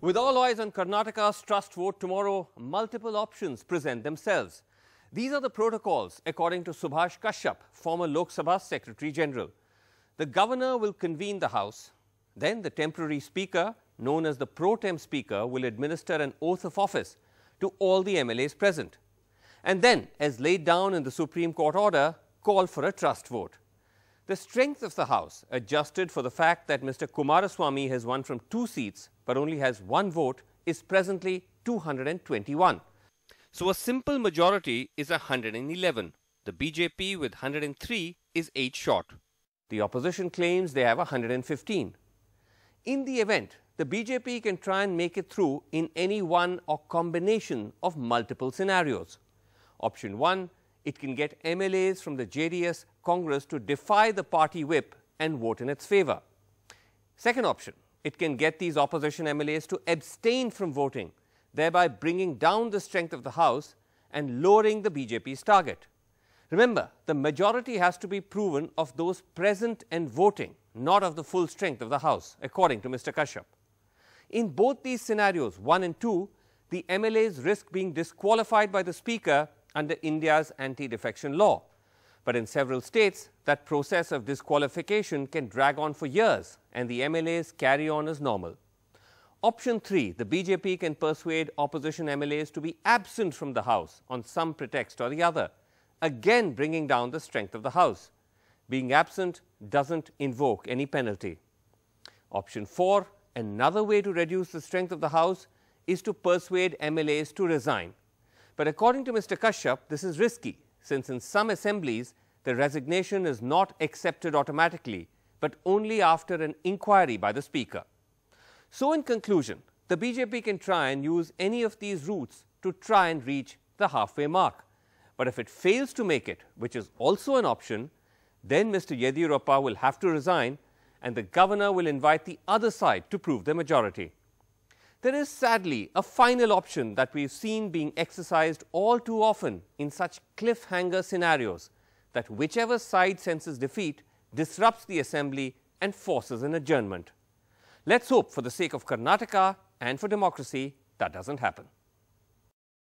With all eyes on Karnataka's trust vote tomorrow, multiple options present themselves. These are the protocols according to Subhash Kashyap, former Lok Sabha Secretary General. The governor will convene the House. Then the temporary speaker, known as the pro tem speaker, will administer an oath of office to all the MLAs present. And then, as laid down in the Supreme Court order, call for a trust vote. The strength of the House, adjusted for the fact that Mr. Kumaraswamy has won from 2 seats but only has 1 vote, is presently 221. So a simple majority is 111. The BJP with 103 is 8 short. The opposition claims they have 115. In the event, the BJP can try and make it through in any one or combination of multiple scenarios. Option 1, it can get MLAs from the JDS Congress to defy the party whip and vote in its favour. Second option, it can get these opposition MLAs to abstain from voting, thereby bringing down the strength of the House and lowering the BJP's target. Remember, the majority has to be proven of those present and voting, not of the full strength of the House, according to Mr. Kashyap. In both these scenarios, 1 and 2, the MLAs risk being disqualified by the Speaker under India's anti-defection law. But in several states, that process of disqualification can drag on for years and the MLAs carry on as normal. Option 3, the BJP can persuade opposition MLAs to be absent from the House on some pretext or the other, again bringing down the strength of the House. Being absent doesn't invoke any penalty. Option 4, another way to reduce the strength of the House is to persuade MLAs to resign. But according to Mr. Kashyap, this is risky, since in some assemblies, the resignation is not accepted automatically, but only after an inquiry by the Speaker. So in conclusion, the BJP can try and use any of these routes to try and reach the halfway mark. But if it fails to make it, which is also an option, then Mr. Yeddyurappa will have to resign and the governor will invite the other side to prove their majority. There is sadly a final option that we've seen being exercised all too often in such cliffhanger scenarios, that whichever side senses defeat disrupts the assembly and forces an adjournment. Let's hope, for the sake of Karnataka and for democracy, that doesn't happen.